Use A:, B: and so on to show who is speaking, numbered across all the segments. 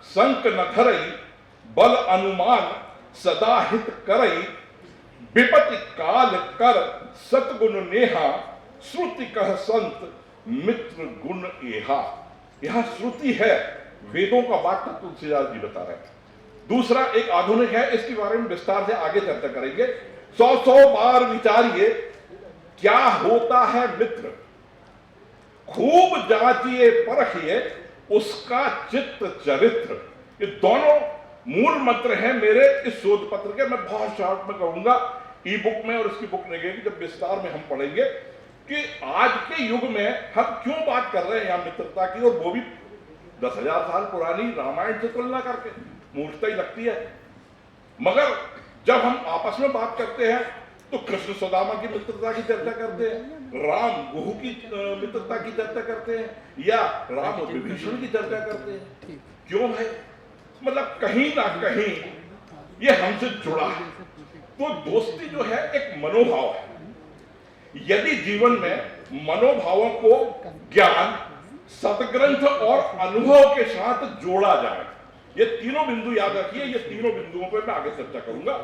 A: संक न धरई, बल अनुमान सदा हित करई, विपत्ति काल कर सतगुण नेहा, श्रुति कह संत मित्र गुण एहा। यह श्रुति है, वेदों का वाक्य तुलसीदास जी बता रहे हैं। दूसरा एक आधुनिक है, इसके बारे में विस्तार से आगे चर्चा करेंगे। 100 बार विचारिए क्या होता है मित्र, खूब जांचिए परखिए उसका चित्त चरित्र। ये दोनों मूल मंत्र हैं मेरे इस शोध पत्र के। मैं बहुत शॉर्ट में कहूंगा, ई बुक में और इसकी बुक लगेगी जब विस्तार में हम पढ़ेंगे कि आज के युग में हम क्यों बात कर रहे हैं यहां मित्रता की, और वो भी 10,000 साल पुरानी रामायण से तुलना करके। मूर्खता ही लगती है। मगर जब हम आपस में बात करते हैं तो कृष्ण सुदामा की मित्रता की चर्चा करते हैं, राम गुहू की मित्रता की चर्चा करते हैं, या राम और विभीषण की चर्चा करते हैं। क्यों है? मतलब कहीं ना कहीं ये हमसे जुड़ा है। तो दोस्ती जो है एक मनोभाव है। यदि जीवन में मनोभावों को ज्ञान, सदग्रंथ और अनुभव के साथ जोड़ा जाए, ये तीनों बिंदु याद रखिए। ये तीनों बिंदुओं पर मैं आगे चर्चा करूंगा।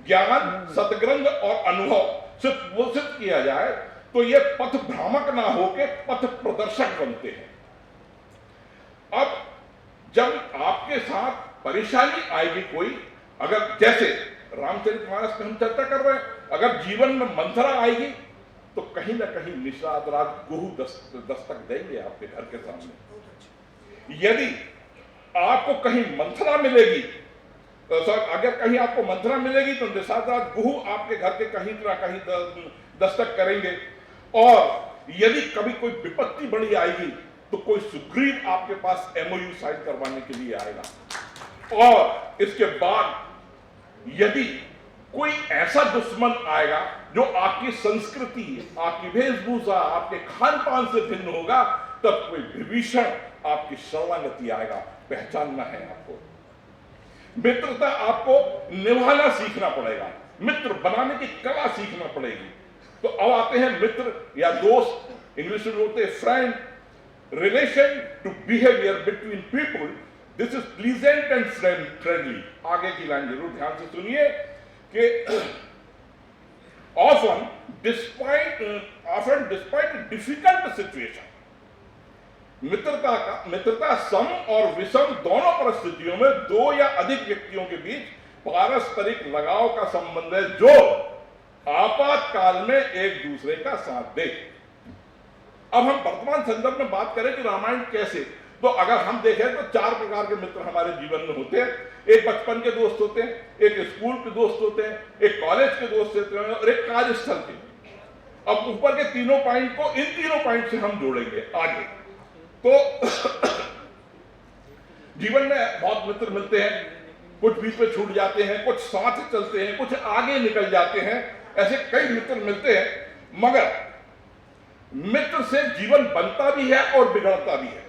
A: ज्ञान, सदग्रंथ और अनुभव से पोषित किया जाए तो ये पथ भ्रामक ना होके पथ प्रदर्शक बनते हैं। अब जब आपके साथ परेशानी आएगी कोई, अगर जैसे रामचरितमानस में हम चर्चा कर रहे हैं, अगर जीवन में मंथरा आएगी तो कहीं ना कहीं निषाद राज गुहू दस्तक देंगे आपके घर के सामने। यदि आपको कहीं मंथरा मिलेगी, अगर कहीं आपको मंथरा मिलेगी तो निषाद राज गुहू आपके घर के कहीं ना कहीं दस्तक करेंगे। और यदि कभी कोई विपत्ति बड़ी आएगी तो कोई सुग्रीव आपके पास MOU साइन करवाने के लिए आएगा। और इसके बाद यदि कोई ऐसा दुश्मन आएगा जो आपकी संस्कृति, आपकी वेशभूषा, आपके खान पान से भिन्न होगा, तब कोई विभीषण आपकी शरणागति आएगा। पहचानना है आपको। मित्रता आपको निभाना सीखना पड़ेगा, मित्र बनाने की कला सीखना पड़ेगी। तो अब आते हैं मित्र या दोस्त, इंग्लिश में बोलते हैं friend. Relation to behaviour between people, this is pleasant and friendly. आगे की लाइन जरूर ध्यान से सुनिए कि often despite difficult situation, मित्रता सम और विषम दोनों परिस्थितियों में दो या अधिक व्यक्तियों के बीच पारस्परिक लगाव का संबंध है जो आपातकाल में एक दूसरे का साथ दे। अब हम वर्तमान संदर्भ में बात करें कि रामायण कैसे, तो अगर हम देखें तो 4 प्रकार के मित्र हमारे जीवन में होते हैं। एक बचपन के दोस्त होते हैं, एक स्कूल के दोस्त होते हैं, एक कॉलेज के दोस्त होते हैं और एक कार्यस्थल के। अब ऊपर के तीनों पॉइंट को इन तीनों पॉइंट से हम जोड़ेंगे आगे। तो जीवन में बहुत मित्र मिलते हैं, कुछ बीच में छूट जाते हैं, कुछ साथ चलते हैं, कुछ आगे निकल जाते हैं। ऐसे कई मित्र मिलते हैं। मगर मित्र से जीवन बनता भी है और बिगड़ता भी है।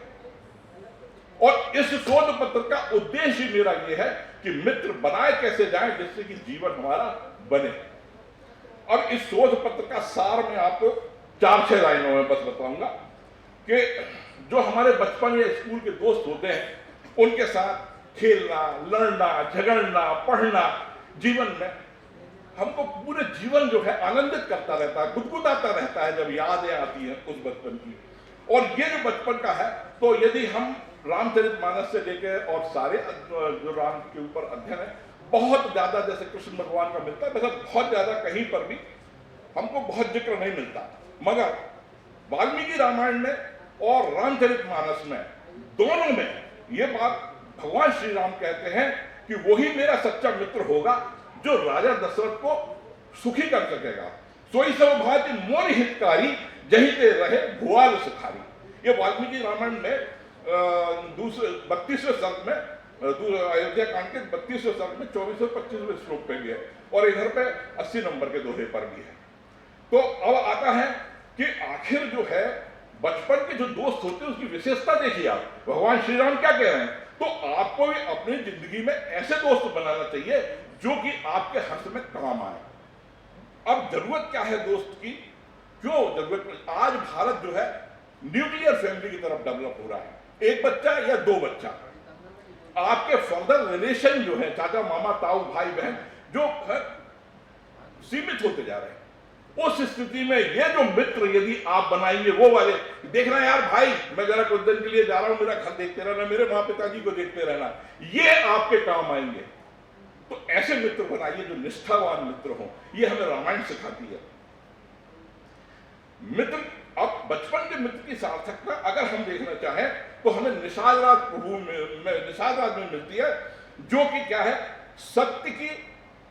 A: और इस शोध पत्र का उद्देश्य मेरा यह है कि मित्र बनाए कैसे जाए जिससे कि जीवन हमारा बने। अब इस शोध पत्र का सार मैं आपको 4-6 लाइनों में बस बताऊंगा कि जो हमारे बचपन या स्कूल के दोस्त होते हैं उनके साथ खेलना, लड़ना, झगड़ना, पढ़ना जीवन में हमको पूरे जीवन जो है आनंदित करता रहता है, गुदगुदाता रहता है जब यादें आती हैं उस बचपन की। और ये जो बचपन का है, तो यदि हम रामचरितमानस से लेकर और सारे जो राम के ऊपर अध्ययन है, बहुत ज्यादा जैसे कृष्ण भगवान का मिलता है, वैसे बहुत ज्यादा कहीं पर भी हमको बहुत जिक्र नहीं मिलता। मगर वाल्मीकि रामायण में और रामचरितमानस में, दोनों में ये बात भगवान श्री राम कहते हैं कि वही मेरा सच्चा मित्र होगा जो राजा दशरथ को सुखी कर सकेगा। सोई सब भांति मोर हितकारी, जहीं ते रहे भुआल सुखारी। ये वाल्मीकि रामायण में 32वें सर्ग में, अयोध्या कांड के 32वें सर्ग में 24 और 25वें श्लोक पे भी है, और इधर पे 80 नंबर के दोहे पर भी है। तो अब आता है कि आखिर जो है बचपन के जो दोस्त होते हैं उसकी विशेषता देखिए आप। भगवान श्री राम क्या कह रहे हैं, तो आपको भी अपनी जिंदगी में ऐसे दोस्त बनाना चाहिए जो कि आपके हर समय काम आए। अब जरूरत क्या है दोस्त की, क्यों जरूरत? आज भारत जो है न्यूक्लियर फैमिली की तरफ डेवलप हो रहा है, एक बच्चा या 2 बच्चा। आपके फर्दर रिलेशन जो है, चाचा मामा ताऊ भाई बहन, जो सीमित होते जा रहे हैं। उस स्थिति में ये जो मित्र यदि आप बनाएंगे, वो वाले, देखना यार भाई मैं जरा कुछ दिन के लिए जा रहा हूं, मेरा घर देखते रहना, मेरे माँ पिताजी को देखते रहना, ये आपके काम आएंगे। तो ऐसे मित्र बनाइए जो निष्ठावान मित्र हो। ये हमें रामायण सिखाती है। मित्र, अब बचपन के मित्र की सार्थकता अगर हम देखना चाहें तो हमें निषाद राज प्रभु में निषाद राज में मिलती है, जो कि क्या है, सत्य की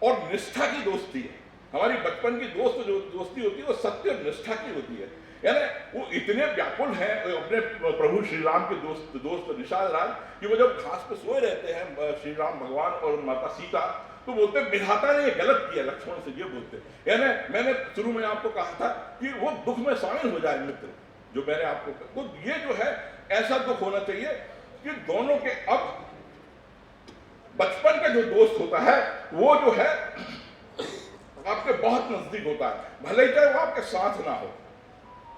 A: और निष्ठा की दोस्ती है। हमारी बचपन की जो दोस्ती होती है वो सत्य और निष्ठा की होती है। यानी वो इतने व्याकुल हैं अपने प्रभु श्री राम के दोस्त निषाद राज कि वो जब घास पे सोए रहते हैं श्री राम भगवान और माता सीता, तो बोलते विधाता ने ये गलत किया, लक्ष्मण से ये बोलते। यानी मैंने शुरू में आपको कहा था कि वो दुख में शामिल हो जाए मित्र, जो मैंने आपको, तो ये जो है ऐसा दुख होना चाहिए कि दोनों के, अब बचपन का जो दोस्त होता है वो जो है आपके बहुत नजदीक होता है, भले ही चाहे वो आपके साथ ना हो।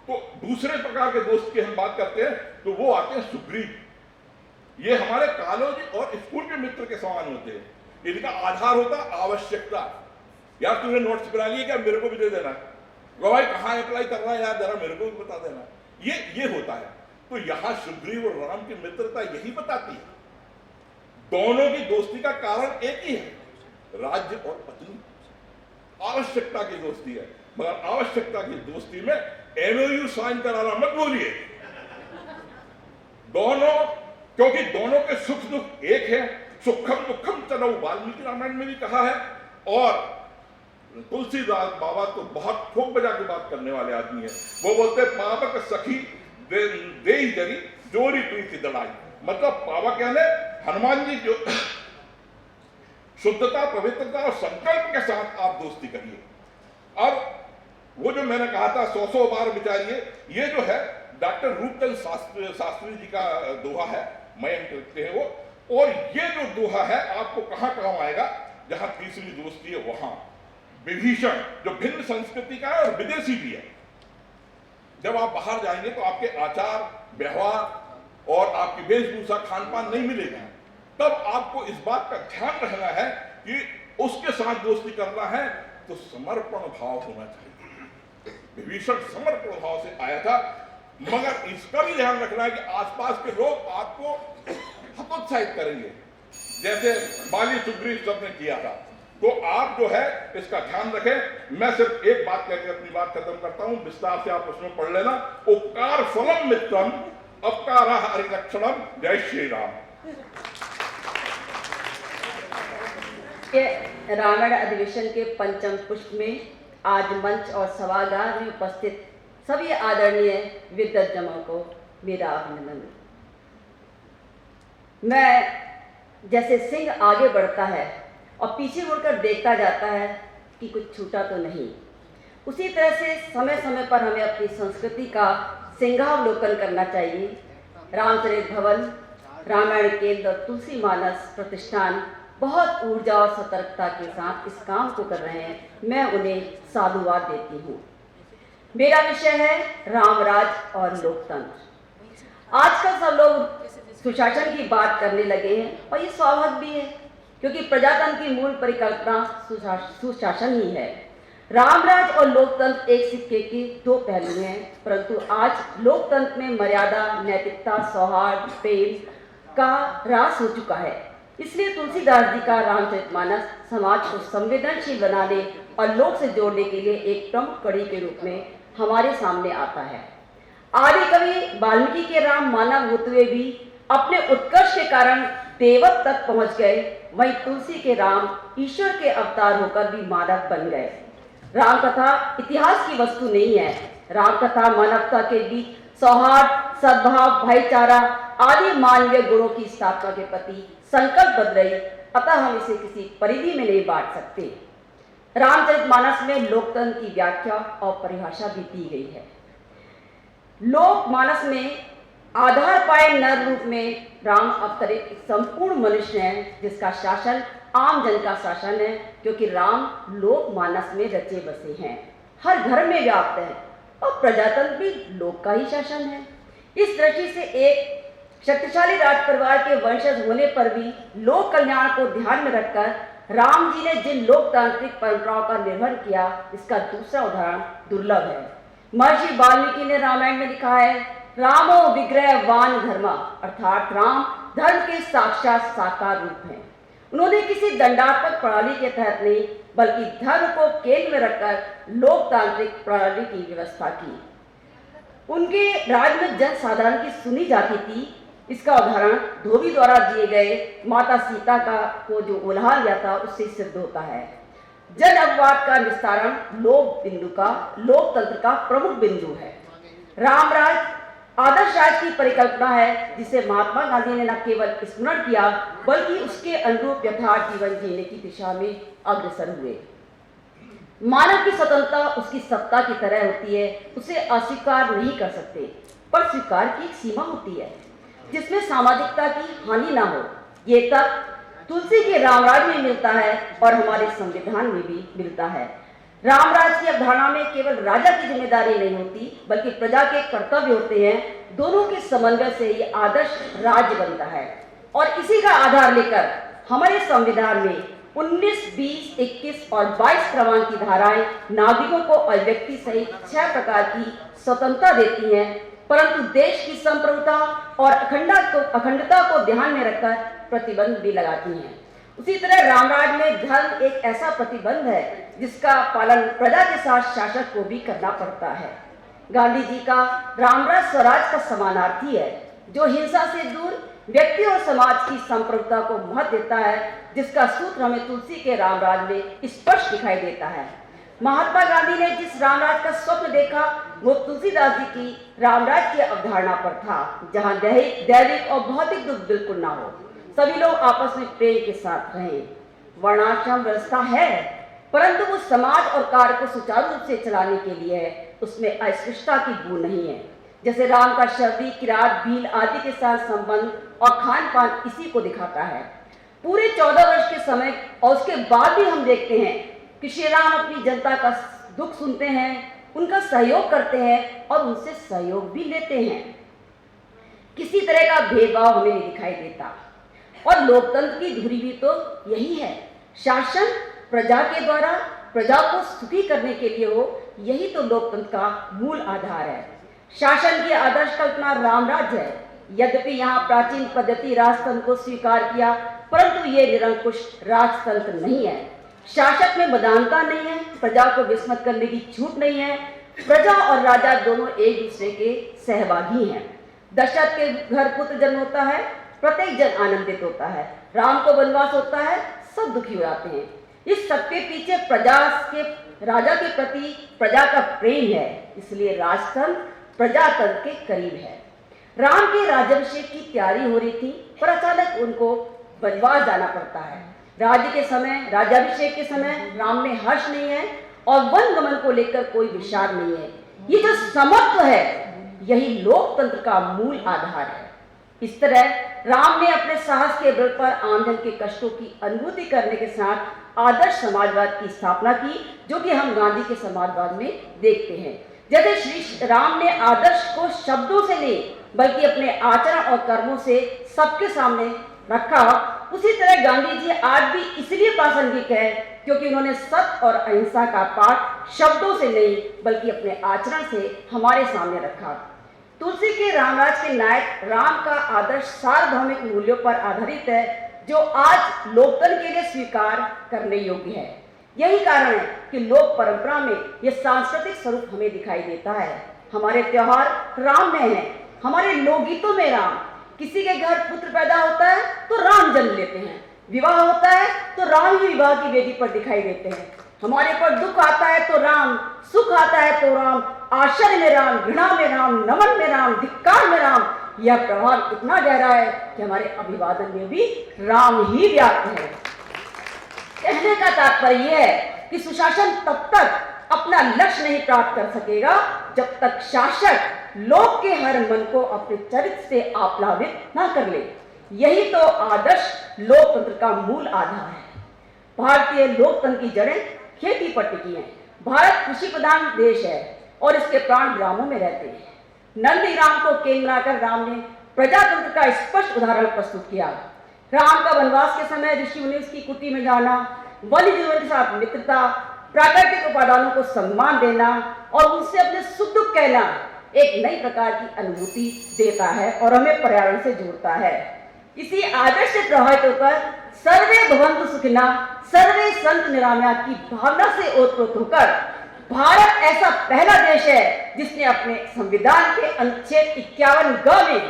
A: तो दूसरे प्रकार के दोस्त की हम बात करते हैं तो वो आते हैं सुग्रीव। ये हमारे कॉलेज और स्कूल के मित्र के समान होते हैं। इनका आधार होता आवश्यकता। यार तूने नोट्स बना लिए क्या, मेरे को भी दे देना। भाई कहाँ अप्लाई करना है यार, जरा मेरे को भी बता देना। ये होता है। तो यहां सुग्रीव और राम की मित्रता यही बताती है। दोनों की दोस्ती का कारण एक ही है, राज्य और पत्नी। आवश्यकता की दोस्ती है, मगर आवश्यकता की दोस्ती में एमओयू साइन कराना मत भूलिए। दोनों, क्योंकि दोनों के सुख दुख एक है। सुखम दुखम चलो, वाल्मीकि रामायण में भी कहा है। और तुलसीदास बाबा तो बहुत ठोक बजा के बात करने वाले आदमी है। वो बोलते पावक सखी दे जरी जोरी प्रीति दड़ाई। मतलब पावक कहने हनुमान जी जो शुद्धता, पवित्रता और संकल्प के साथ आप दोस्ती करिए। अब वो जो मैंने कहा था 100 बार विचारिए, ये जो है डॉक्टर रूपचंद शास्त्री जी का दोहा है, मयंक लिखते हैं वो। और ये जो दोहा है आपको कहां काम आएगा, जहां तीसरी दोस्ती है वहां। विभीषण जो भिन्न संस्कृति का है और विदेशी भी है, जब आप बाहर जाएंगे तो आपके आचार व्यवहार और आपकी वेशभूषा खान पान नहीं मिलेगा। तब आपको इस बात का ध्यान रखना है कि उसके साथ दोस्ती करना है तो समर्पण भाव होना चाहिए। विभीषण समर्पण भाव से आया था, मगर इसका भी ध्यान रखना है कि आसपास के लोग आपको हतोत्साहित करेंगे, जैसे बाली सुग्रीव सब ने किया था। तो आप जो है इसका ध्यान रखें। मैं सिर्फ एक बात कहकर अपनी बात खत्म करता हूं, विस्तार से आप उसमें पढ़ लेना। उपकार फलम मित्रम अपकारा हरिलक्षणम। जय श्री राम।
B: रामायण अधिवेशन के पंचम पुष्प में आज मंच और सभागार में उपस्थित सभी आदरणीय विद्वज्जनों को मेरा अभिनंदन। मैं जैसे सिंह आगे बढ़ता है और पीछे मुड़कर देखता जाता है कि कुछ छूटा तो नहीं, उसी तरह से समय समय पर हमें अपनी संस्कृति का सिंहावलोकन करना चाहिए। रामचरित भवन, रामायण केंद्र और तुलसी मानस प्रतिष्ठान बहुत ऊर्जा और सतर्कता के साथ इस काम को कर रहे हैं। मैं उन्हें साधुवाद देती हूँ। मेरा विषय है रामराज और लोकतंत्र। आजकल सब लोग सुशासन की बात करने लगे हैं और ये स्वाभाविक भी है, क्योंकि प्रजातंत्र की मूल परिकल्पना सुशासन ही है। रामराज और लोकतंत्र एक सिक्के के दो पहलू हैं, परंतु आज लोकतंत्र में मर्यादा, नैतिकता, सौहार्द, प्रेम का ह्रास हो चुका है। इसलिए तुलसीदास जी का रामचरितमानस समाज को संवेदनशील बनाने और लोक से जोड़ने के लिए एक प्रमुख कड़ी के रूप में हमारे सामने आता है। आदि कवि वाल्मीकि के राम मानव होते हुए भी अपने उत्कर्ष के कारण देवत्व तक पहुंच गए, वहीं तुलसी के राम ईश्वर के अवतार होकर भी मानव बन गए। राम कथा इतिहास की वस्तु नहीं है। राम कथा मानवता के बीच सौहार्द, सद्भाव, भाईचारा आदि मानवीय गुणों की स्थापना के प्रति संकल्प बद रही, अतः हम इसे किसी परिधि में नहीं बांट सकते। रामचरितमानस में लोकतंत्र की व्याख्या और परिभाषा भी दी गई है। लोकमानस में आधार पाए नर रूप में राम अवतरित संपूर्ण मनुष्य हैं, जिसका शासन आम जन का शासन है, क्योंकि राम लोकमानस में रचे बसे हैं, हर घर में व्याप्त है और प्रजातंत्र भी लोक का ही शासन है। इस दृष्टि से एक शक्तिशाली राज परिवार के वंशज होने पर भी लोक कल्याण को ध्यान में रखकर राम जी ने जिन लोकतांत्रिक परंपराओं का निर्वहन किया, इसका दूसरा उदाहरण दुर्लभ है। महर्षि वाल्मीकि ने रामायण में लिखा है, रामो विग्रह वान धर्मा, अर्थात राम धर्म के साक्षात साकार रूप हैं। उन्होंने किसी दंडात्मक प्रणाली के तहत नहीं, बल्कि धर्म को केंद्र में रखकर लोकतांत्रिक प्रणाली की व्यवस्था की। उनके राज में जन साधारण की सुनी जाती थी। इसका उदाहरण धोबी द्वारा दिए गए माता सीता को जो उल्हा लिया था, उससे सिद्ध होता है। जन अपवाद का निस्तारण लोकतंत्र का प्रमुख बिंदु है। रामराज आदर्श राज की परिकल्पना है, जिसे महात्मा गांधी ने न केवल स्मरण किया, बल्कि उसके अनुरूप यथार्थ जीवन जीने की दिशा में अग्रसर हुए। मानव की स्वतंत्रता उसकी सत्ता की तरह होती है, उसे अस्वीकार नहीं कर सकते, पर स्वीकार की एक सीमा होती है जिसमें सामाजिकता की हानि ना हो। ये तक तुलसी के रामराज में मिलता है और हमारे संविधान में भी मिलता है। रामराज की अवधारणा में केवल राजा की जिम्मेदारी नहीं होती, बल्कि प्रजा के कर्तव्य होते हैं। दोनों के समन्वय से ये आदर्श राज्य बनता है और इसी का आधार लेकर हमारे संविधान में 19, 20, 21 और 22 क्रमांक की धाराएं नागरिकों को और व्यक्ति सहित 6 प्रकार की स्वतंत्रता देती हैं, परंतु देश की संप्रभुता और अखंडता को ध्यान में रखकर प्रतिबंध भी लगाती हैं। उसी तरह रामराज में धर्म एक ऐसा प्रतिबंध है जिसका पालन प्रजा के साथ शासक को भी करना पड़ता है। गांधी जी का रामराज स्वराज का समानार्थी है, जो हिंसा से दूर व्यक्ति और समाज की संप्रभुता को महत्व देता है, जिसका सूत्र हमें तुलसी के रामराज में स्पष्ट दिखाई देता है। महात्मा गांधी ने जिस रामराज का स्वप्न देखा, वो तुलसीदास जी की रामराज की अवधारणा पर था, जहां दैविक और भौतिक दुख बिल्कुल ना हो, सभी लोग आपस में प्रेम के साथ रहें। वर्णाश्रम व्यवस्था है, परंतु वो समाज और कार्य को सुचारू रूप से चलाने के लिए है, उसमें अस्पृश्यता की बूंद नहीं है। जैसे राम का शबरी, किरात, भील आदि के साथ संबंध और खान पान इसी को दिखाता है। पूरे 14 वर्ष के समय और उसके बाद भी हम देखते हैं कि श्री राम अपनी जनता का दुख सुनते हैं, उनका सहयोग करते हैं और उनसे सहयोग भी लेते हैं। किसी तरह का भेदभाव हमें नहीं दिखाई देता। और लोकतंत्र की धुरी भी तो यही है, शासन प्रजा के द्वारा प्रजा को सुखी करने के लिए हो, यही तो लोकतंत्र का मूल आधार है। शासन की आदर्श कल्पना रामराज है। यद्यपि यहाँ प्राचीन पद्धति राजतंत्र को स्वीकार किया, परंतु ये निरंकुश राजतंत्र नहीं है। शासक में बदानता नहीं है, प्रजा को विस्मत करने की छूट नहीं है। प्रजा और राजा दोनों एक दूसरे के सहभागी हैं। दशरथ के घर पुत्र जन्म होता है, प्रत्येक जन आनंदित होता है। राम को वनवास होता है, सब दुखी हो जाते हैं। इस सबके पीछे राजा के प्रति प्रजा का प्रेम है, इसलिए राजतंत्र प्रजातंत्र के करीब है। राम के राज्याभिषेक की तैयारी हो रही थी, पर अचानक उनको वनवास जाना पड़ता है। राज्याभिषेक के समय राम में हर्ष नहीं है और वन गमन को लेकर कोई विचार नहीं है। ये जो समत्व है, यही लोकतंत्र का मूल आधार है। इस तरह राम ने अपने साहस के बल पर आमजन के कष्टों की अनुभूति करने के साथ आदर्श समाजवाद की स्थापना की, जो कि हम गांधी के समाजवाद में देखते हैं। जैसे श्री राम ने आदर्श को शब्दों से नहीं, बल्कि अपने आचरण और कर्मों से सबके सामने रखा, उसी तरह गांधी जी आज भी इसलिए प्रासंगिक है क्योंकि उन्होंने सत्य और अहिंसा का पाठ शब्दों से नहीं, बल्कि अपने आचरण से हमारे सामने रखा। तुलसी के रामराज के नायक राम का आदर्श सार्वभौमिक मूल्यों पर आधारित है, जो आज लोकतंत्र के लिए स्वीकार करने योग्य है। यही कारण है कि लोक परंपरा में यह सांस्कृतिक स्वरूप हमें दिखाई देता है। हमारे त्योहार राम में हैं, हमारे लोकगीतों में राम। किसी के घर पुत्र पैदा होता है तो राम जन्म लेते हैं, विवाह होता है तो राम ही विवाह की वेदी पर दिखाई देते हैं। हमारे पर दुख आता है तो राम, सुख आता है तो राम, आश्चर्य में राम, घृणा में राम, नमन में राम, धिक्कार में राम। यह प्रभाव इतना गहरा है कि हमारे अभिवादन में भी राम ही व्याप्त है। कहने का तात्पर्य यह है कि सुशासन तब तक अपना लक्ष्य नहीं प्राप्त कर सकेगा जब तक शासक लोक के हर मन को अपने चरित्र से आप्लावित न कर ले। यही तो आदर्श लोकतंत्र का मूल आधार है। भारतीय लोकतंत्र की जड़ें खेती पर टिकी हैं। भारत कृषि प्रधान देश है और इसके प्राण ग्रामों में रहते हैं। नंदीग्राम को केंद्र बनाकर राम ने प्रजातंत्र का स्पष्ट उदाहरण प्रस्तुत किया। राम का वनवास के समय ऋषि मुनि की कुटी में जाना, वन्य जीवन के साथ मित्रता, प्राकृतिक उपादानों को सम्मान देना और उनसे अपने सुख दुख कहना एक नई प्रकार की अनुभूति देता है और हमें पर्यावरण से जोड़ता है। इसी आदर्श से प्रभावित होकर सर्वे भवन्तु सुखिनः, सर्वे सन्तु निरामया की भावना से ओतप्रोत होकर भारत ऐसा पहला देश है जिसने अपने संविधान के अनुच्छेद 51 में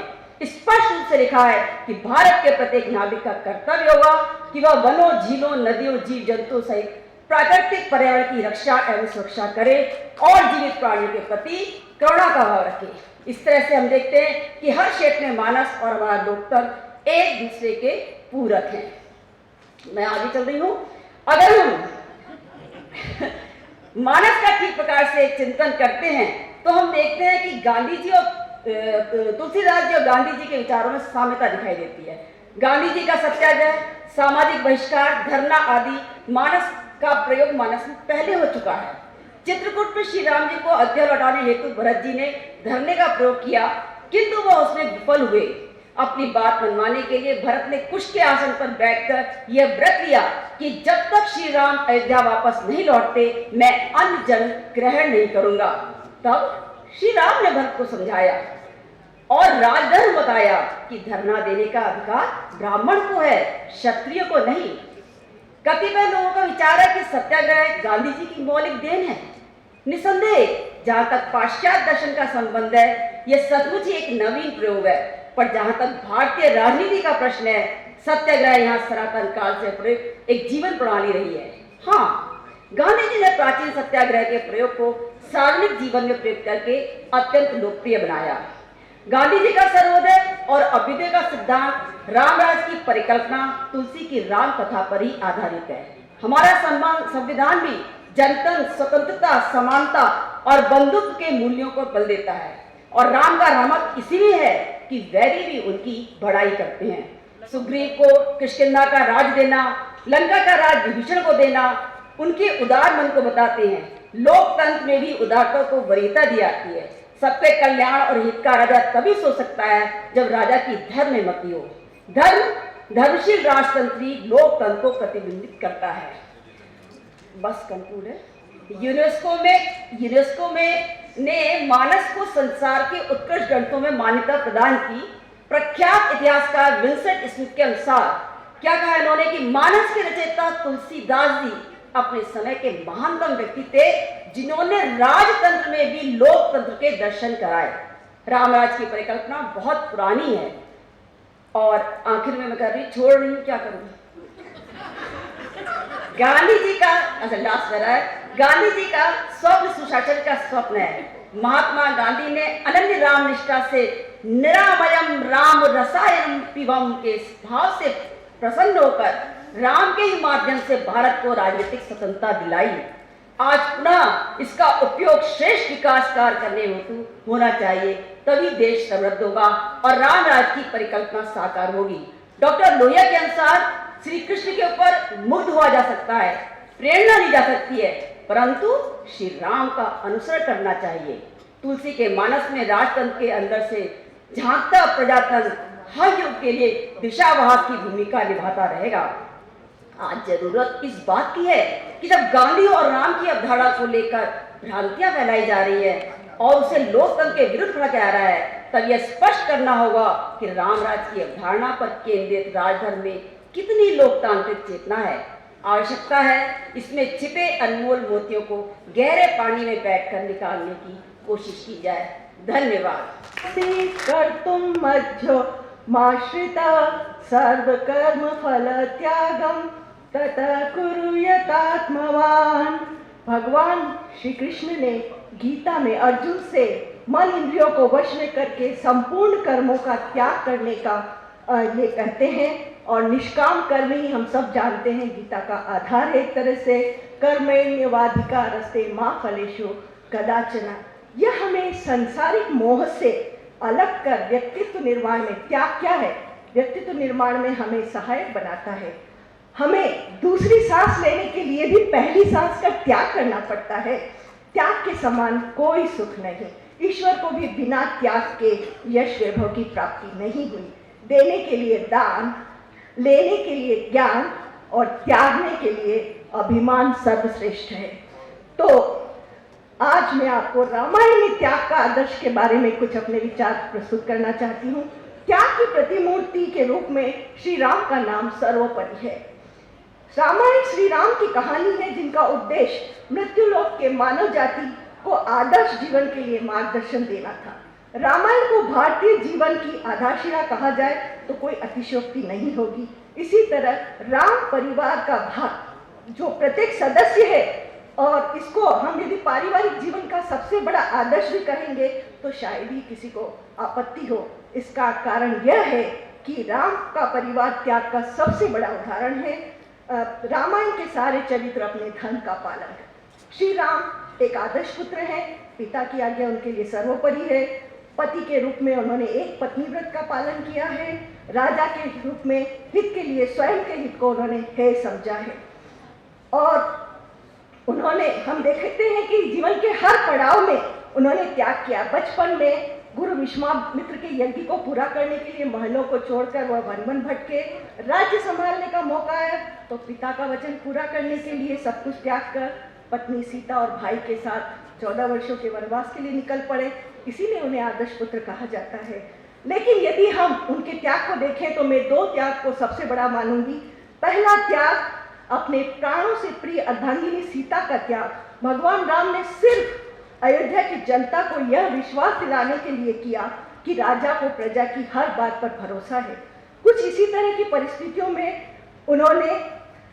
B: स्पष्ट रूप से लिखा है कि भारत के प्रत्येक नागरिक का कर्तव्य होगा कि वह वनों, झीलों, नदियों, जीव जंतुओं सहित प्राकृतिक पर्यावरण की रक्षा एवं सुरक्षा करे और जीवित प्राणियों के प्रति करुणा का भाव रखे। इस तरह से हम देखते हैं कि हर क्षेत्र में मानस और हमारा लोकतंत्र एक दूसरे के पूरक हैं। मैं आगे चल रही हूं। अगर हम मानस का ठीक प्रकार से चिंतन करते हैं तो हम देखते हैं कि गांधी जी और तुलसीदास जी और गांधी जी के विचारों में साम्यता दिखाई देती है। गांधी जी का सत्याग्रह, सामाजिक बहिष्कार, धरना आदि मानस का प्रयोग मानस में पहले हो चुका है। चित्रकूट में श्री राम जी को अयोध्या लौटाने हेतु भरत जी ने धरने का प्रयोग किया, किंतु वह उसमें विफल हुए। अपनी बात मनवाने के लिए भरत ने कुश के आसन पर बैठकर यह व्रत लिया कि जब तक श्री राम अयोध्या वापस नहीं लौटते मैं अन्न जल ग्रहण नहीं करूंगा। तब श्री राम ने भरत को समझाया और राजधर्म बताया कि धरना देने का अधिकार ब्राह्मण को है, क्षत्रिय को नहीं। कतिपय लोगों का विचार है कि सत्याग्रह गांधी जी की मौलिक देन है। निसंदेह जहां तक पाश्चात्य दर्शन का संबंध है यह सचमुच ही एक नवीन प्रयोग है, पर जहां तक भारतीय राजनीति का प्रश्न है सत्याग्रह यहाँ सनातन काल से प्रयोग एक जीवन प्रणाली रही है। हाँ, गांधी जी ने प्राचीन सत्याग्रह के प्रयोग को सार्वजनिक जीवन में प्रयोग करके अत्यंत लोकप्रिय बनाया। गांधी जी का सर्वोदय और अभ्युदय का सिद्धांत रामराज की परिकल्पना तुलसी की राम कथा पर ही आधारित है। हमारा संविधान भी जनतंत्र, स्वतंत्रता, समानता और बंधुत्व के मूल्यों को बल देता है और राम का रहमत इसीलिए है कि वैरी भी उनकी बड़ाई करते हैं। सुग्रीव को किष्किंधा का राज देना, लंका का राज विभीषण को देना उनके उदार मन को बताते हैं। लोकतंत्र में भी उदारता को वरीयता दी जाती है। सबके कल्याण और हित का राजा तभी सोच सकता है जब राजा की धर्म में मति हो। धर्मशील राजतंत्री लोकतंत्र को प्रतिबिंबित करता है। बस कंक्लूड है। यूनेस्को में ने मानस को संसार के उत्कृष्ट ग्रंथों में मान्यता प्रदान की। प्रख्यात इतिहासकार विंसेंट स्मिथ के अनुसार क्या कहा इन्होंने कि मानस के रचयिता तुलसीदास जी अपने समय के महानतम व्यक्ति थे जिन्होंने राजतंत्र में भी लोकतंत्र के दर्शन कराए। रामराज की परिकल्पना बहुत पुरानी है और आखिर में मैं कर रही छोड़ रही हूँ, क्या करूँगी। गांधी जी का लास्ट है, गांधी जी का स्वप्न सुशासन का स्वप्न है। महात्मा गांधी ने अनन्य राम निष्ठा से निरामयम राम रसायनम पिबम के भाव से प्रसन्न होकर राम के ही माध्यम से भारत को राजनीतिक स्वतंत्रता दिलाई। आज पुनः इसका उपयोग श्रेष्ठ विकास कार्य करने हेतु होना चाहिए, तभी देश समृद्ध होगा और राम राज की परिकल्पना साकार होगी। डॉक्टर लोहिया के अनुसार श्री कृष्ण के ऊपर मुग्ध हुआ जा सकता है, प्रेरणा ली जा सकती है, परंतु श्री राम का अनुसरण करना चाहिए। तुलसी के मानस में राजतंत्र के अंदर से झांकता प्रजातंत्र हर युग के लिए दिशावाहक की भूमिका निभाता रहेगा। आज जरूरत इस बात की है कि जब गांधी और राम की अवधारणा को लेकर भ्रांतियां फैलाई जा रही है और उसे लोकतंत्र के विरुद्ध रखा जा रहा है, तब यह स्पष्ट करना होगा कि रामराज की अवधारणा पर केंद्रित राजधर्म में कितनी लोकतांत्रिक चेतना है। आवश्यकता है इसमें छिपे अनमोल मोतियों को गहरे पानी में बैठकर निकालने की कोशिश की जाए। धन्यवाद।
C: कर्तुम मध्यो माश्रिता सर्वकर्म फल त्यागम ततः कुरुयतात्मवान। भगवान श्री कृष्ण ने गीता में अर्जुन से मन इंद्रियों को वश में करके संपूर्ण कर्मों का त्याग करने का ये कहते हैं और निष्काम कर्म ही हम सब जानते हैं गीता का आधार है। एक तरह से कर्मेण्यवाधिकारस्ते मा फलेषु कदाचन। यह हमें सांसारिक मोह से अलग कर व्यक्तित्व निर्माण में, त्याग क्या है, व्यक्तित्व निर्माण में हमें सहायक बनाता है। हमें दूसरी सांस लेने के लिए भी पहली सांस का त्याग करना पड़ता है। त्याग के समान कोई सुख नहीं। ईश्वर को भी बिना त्याग के यश वैभव की प्राप्ति नहीं हुई। देने के लिए दान, लेने के लिए ज्ञान और त्यागने के लिए अभिमान सर्वश्रेष्ठ है। तो आज मैं आपको रामायण में त्याग का आदर्श के बारे में कुछ अपने विचार प्रस्तुत करना चाहती हूँ। त्याग की प्रतिमूर्ति के रूप में श्री राम का नाम सर्वोपरि है। रामायण श्री राम की कहानी है जिनका उद्देश्य मृत्युलोक के मानव जाति को आदर्श जीवन के लिए मार्गदर्शन देना था। रामायण को भारतीय जीवन की आधारशिला कहा जाए तो कोई अतिशयोक्ति नहीं होगी। इसी तरह राम परिवार का भाग जो प्रत्येक सदस्य है, और इसको हम यदि पारिवारिक जीवन का सबसे बड़ा आदर्श भी कहेंगे तो शायद ही किसी को आपत्ति हो। इसका कारण यह है कि राम का परिवार त्याग का सबसे बड़ा उदाहरण है। रामायण के सारे चरित्र अपने धर्म का पालन करते। श्री राम एक आदर्श पुत्र हैं, पिता की आज्ञा उनके लिए सर्वोपरि है। पति के रूप में उन्होंने एक पत्नी व्रत का पालन किया है। राजा के रूप में हित के लिए स्वयं के हित को उन्होंने हे समझा है। और उन्होंने, हम देखते हैं कि जीवन के हर पड़ाव में उन्होंने त्याग किया। बचपन में गुरु विश्वामित्र के यज्ञ को पूरा करने के लिए महलों को छोड़कर वह वन वन भटके। राज्य संभालने का मौका आया तो पिता का वचन पूरा करने के लिए सब कुछ त्याग कर पत्नी सीता और भाई के साथ 14 वर्षों के वनवास के लिए निकल पड़े। इसीलिए उन्हें आदर्श पुत्र कहा जाता है। लेकिन यदि हम उनके त्याग को देखें तो मैं 2 त्याग को सबसे बड़ा मानूंगी। पहला त्याग अपने प्राणों से प्रिय अर्धांगिनी सीता का त्याग। भगवान राम ने सिर्फ अयोध्या की जनता को यह विश्वास दिलाने के लिए किया कि राजा को प्रजा की हर बात पर भरोसा है। कुछ इसी तरह की परिस्थितियों में उन्होंने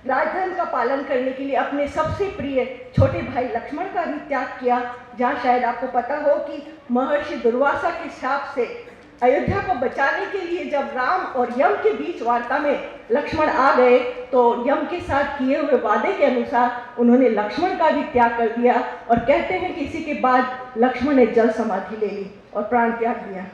C: राजधर्म का पालन करने के लिए अपने सबसे प्रिय छोटे भाई लक्ष्मण का भी त्याग किया। जहाँ शायद आपको पता हो कि महर्षि दुर्वासा के शाप से अयोध्या को बचाने के लिए जब राम और यम के बीच वार्ता में लक्ष्मण आ गए तो यम के साथ किए हुए वादे के अनुसार उन्होंने लक्ष्मण का भी त्याग कर दिया। और कहते हैं कि इसी के बाद लक्ष्मण ने जल समाधि ले ली और प्राण त्याग दिया।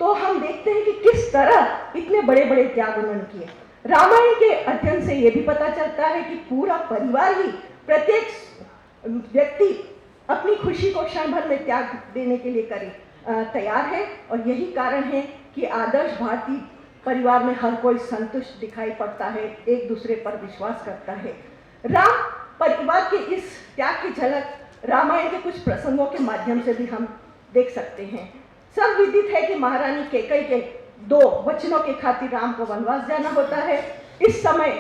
C: तो हम देखते हैं कि किस तरह इतने बड़े बड़े त्याग उन्होंने किए। रामायण के अध्ययन से ये भी पता चलता है कि पूरा परिवार ही, प्रत्येक व्यक्ति अपनी खुशी को क्षण भर में त्याग देने के लिए तैयार है। और यही कारण है कि आदर्श भारतीय परिवार में हर कोई संतुष्ट दिखाई पड़ता है, एक दूसरे पर विश्वास करता है। राम परिवार के इस त्याग की झलक रामायण के कुछ प्रसंगों के माध्यम से भी हम देख सकते हैं। सब विदित है कि महारानी कैकेयी के 2 वचनों के खातिर राम को वनवास जाना होता है। इस समय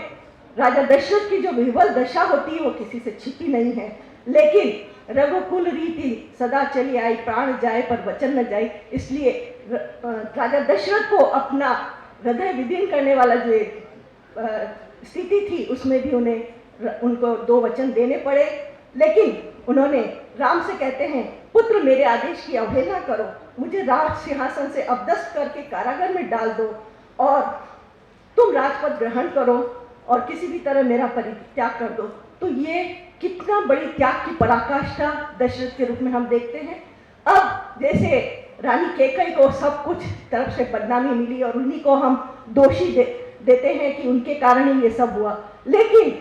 C: राजा दशरथ की जो विह्वल दशा होती है वो किसी से छिपी नहीं है। लेकिन रघुकुल रीति सदा चली आई, प्राण जाए पर वचन न जाए। इसलिए राजा दशरथ को अपना हृदय विदीर्ण करने वाला जो स्थिति थी उसमें भी उनको 2 वचन देने पड़े। लेकिन उन्होंने राम से कहते हैं, पुत्र मेरे आदेश की अवहेलना करो, मुझे राज सिंहासन से अपदस्थ करके कारागार में डाल दो और तुम राजपद ग्रहण करो और किसी भी तरह मेरा परित्याग कर दो। तो ये कितना बड़ी त्याग की पराकाष्ठा दशरथ के रूप में हम देखते हैं। अब जैसे रानी कैकेयी को सब कुछ तरफ से बदनामी मिली और उन्हीं को हम दोषी देते हैं कि उनके कारण ही ये सब हुआ। लेकिन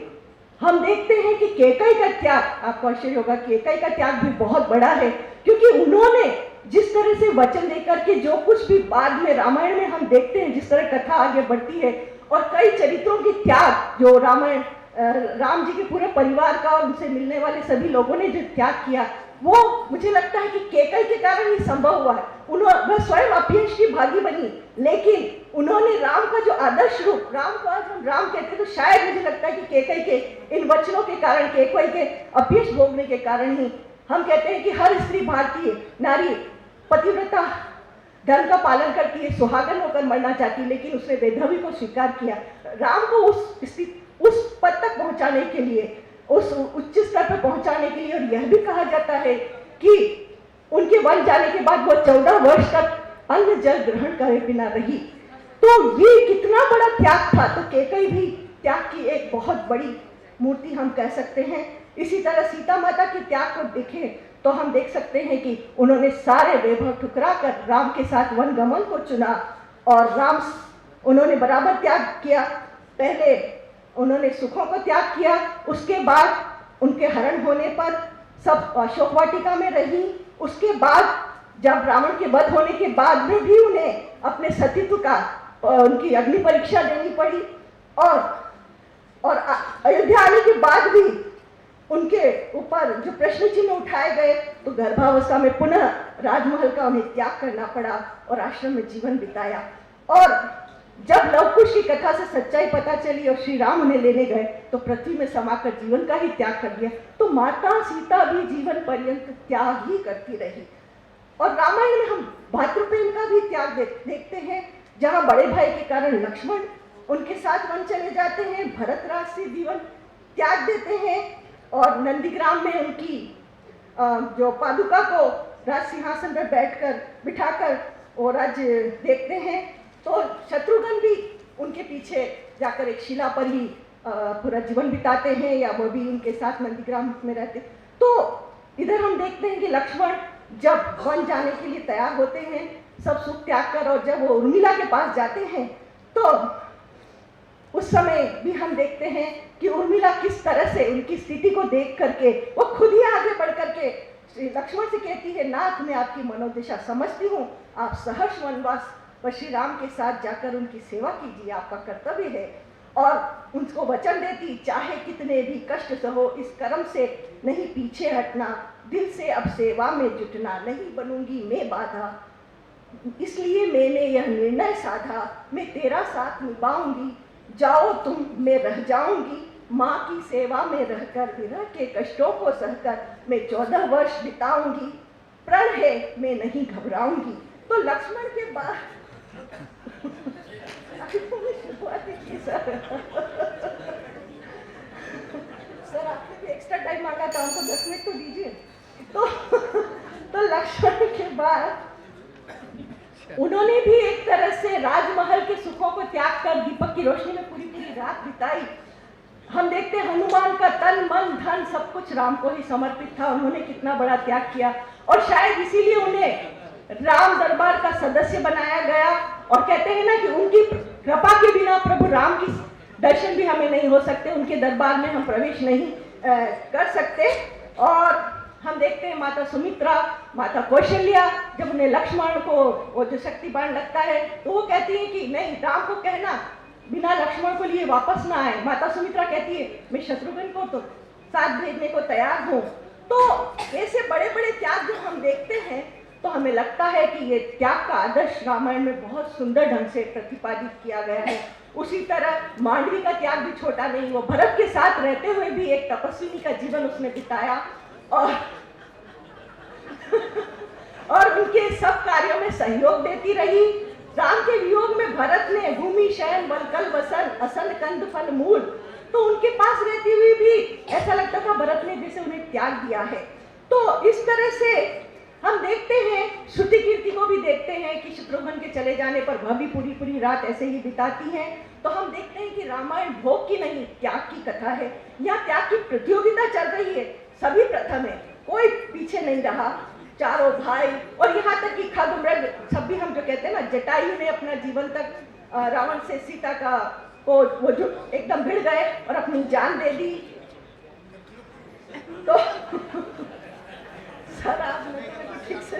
C: हम देखते हैं कि कैकेयी का त्याग, आपको आश्चर्य होगा, कैकेयी का त्याग भी बहुत बड़ा है, क्योंकि उन्होंने जिस तरह से वचन देकर के जो कुछ भी बाद में रामायण में हम देखते हैं, जिस तरह कथा आगे बढ़ती है और कई चरित्रों की त्याग जो रामायण राम जी के पूरे परिवार का और उनसे मिलने वाले सभी लोगों ने जो त्याग किया, वो मुझे लगता है कि कैकेयी के कारण ही संभव हुआ है। उन्होंने स्वयं अपयश की भागी बनी, लेकिन उन्होंने राम का जो आदर्श रूप, राम को आज हम राम कहते हैं तो शायद मुझे लगता है कि कैकेयी के इन वचनों के कारण, कैकेयी के अपयश भोगने के कारण ही हम कहते हैं कि हर स्त्री भारतीय नारी पतिव्रता धर्म का पालन करती है, सुहागन होकर मरना चाहती है, लेकिन उसने वैधव्य को स्वीकार किया। राम को उस पद तक पहुंचाने के लिए, उस उच्च स्तर पर पहुंचाने के लिए, और यह भी कहा जाता है कि उनके वन जाने के बाद वो 14 वर्ष तक अन्न जल ग्रहण करे बिना रही। तो ये कितना बड़ा त्याग था। तो कैकेयी भी त्याग की एक बहुत बड़ी मूर्ति हम कह सकते हैं। इसी तरह सीता माता के त्याग को देखें तो हम देख सकते हैं कि उन्होंने सारे वैभव ठुकरा कर राम के साथ वन गमन को चुना और उन्होंने बराबर त्याग किया। पहले उन्होंने सुखों को त्याग किया, उसके बाद उनके हरण होने पर सब अशोक वाटिका में रही। उसके बाद जब रावण के वध होने के बाद में भी उन्हें अपने सतीत्व का उनकी अग्नि परीक्षा देनी पड़ी, और अयोध्या आने के बाद भी उनके ऊपर जो प्रश्न चिन्ह उठाए गए, तो गर्भावस्था में पुनः राजमहल का उन्हें त्याग करना पड़ा और आश्रम में जीवन बिताया। और जब लवकुश की कथा से सच्चाई पता चली और श्री राम उन्हें लेने गए, तो पृथ्वी में समाकर जीवन का ही त्याग कर दिया। तो माता सीता भी जीवन पर्यंत त्याग ही करती रही। और रामायण में हम भातृप्रेम का भी त्याग देखते हैं, जहाँ बड़े भाई के कारण लक्ष्मण उनके साथ वन चले जाते हैं, भरत राज से जीवन त्याग देते हैं, और नंदीग्राम में उनकी जो पादुका को राज सिंहासन पर बिठाकर वो राज्य देखते हैं। तो शत्रुघ्न भी उनके पीछे जाकर एक शिला पर ही पूरा जीवन बिताते हैं, या वो भी उनके साथ नंदीग्राम में रहते। तो इधर हम देखते हैं कि लक्ष्मण जब वन जाने के लिए तैयार होते हैं, सब सुख त्याग कर, और जब वो उर्मिला के पास जाते हैं, तो उस समय भी हम देखते हैं कि उर्मिला किस तरह से उनकी स्थिति को देख करके वो खुद ही आगे बढ़ करके श्री लक्ष्मण से कहती है, नाथ मैं आपकी मनोदशा समझती हूँ, आप सहर्ष वनवास पर श्री राम के साथ जाकर उनकी सेवा कीजिए, आपका कर्तव्य है। और उनको वचन देती, चाहे कितने भी कष्ट सहो, इस कर्म से नहीं पीछे हटना, दिल से अब सेवा में जुटना, नहीं बनूंगी मैं बाधा, इसलिए मैंने यह निर्णय साधा, मैं तेरा साथ निभाऊंगी, जाओ तुम मैं रह जाऊंगी, माँ की सेवा में रहकर विरह के कष्टों को सहकर मैं 14 वर्ष बिताऊंगी, प्रण है मैं नहीं घबराऊंगी। तो लक्ष्मण के बाद सर आपने भी एक्स्ट्रा टाइम मांगा था, हमको 10 मिनट तो दीजिए। तो लक्ष्मण के बाद उन्होंने भी एक तरह से राजमहल के सुखों को त्याग कर दीपक की रोशनी में पूरी रात बिताई। हम देखते हैं हनुमान का तन मन धन सब कुछ राम को ही समर्पित था, उन्होंने कितना बड़ा त्याग किया, और शायद इसीलिए उन्हें राम दरबार का सदस्य बनाया गया। और कहते हैं ना कि उनकी कृपा के बिना प्रभु राम की दर्शन भी हमें नहीं हो सकते, उनके दरबार में हम प्रवेश नहीं कर सकते। और हम देखते हैं माता सुमित्रा, माता कौशल्या, जब उन्हें लक्ष्मण को वो जो शक्ति बाण लगता है, तो वो कहती है कि नहीं, राम को कहना बिना लक्ष्मण को लिए वापस ना आए। माता सुमित्रा कहती है मैं शत्रुघ्न को तो साथ भेजने को तैयार हूँ। तो ऐसे बड़े बड़े त्याग जो हम देखते हैं, तो हमें लगता है कि ये त्याग का आदर्श रामायण में बहुत सुंदर ढंग से प्रतिपादित किया गया है। उसी तरह मांडवी का त्याग भी छोटा नहीं, वो भरत के साथ रहते हुए भी एक तपस्विनी का जीवन उसने बिताया, और उनके सब कार्यों में सहयोग देती रही। राम के वियोग में भरत ने भूमि शयन वनकल वसन असन कंद फल मूल, तो उनके पास रहती हुई भी ऐसा लगता था भरत ने जैसे उन्हें त्याग दिया है। तो इस तरह से हम देखते हैं, श्रुति कीर्ति को भी देखते हैं कि शत्रुघ्न के चले जाने पर वह भी पूरी रात ऐसे ही बिताती हैं। तो हम देखते हैं कि रामायण भोग की नहीं त्याग की कथा है। यहाँ त्याग की प्रतियोगिता चल रही है, सभी प्रथम है, कोई पीछे नहीं रहा, चारों भाई। और यहाँ तक कि खगमृग सब भी हम जो कहते हैं ना, जटायु ने अपना जीवन तक रावण से सीता का को वो जो एकदम भिड़ गए और अपनी जान दे दी। तो सर आप ठीक से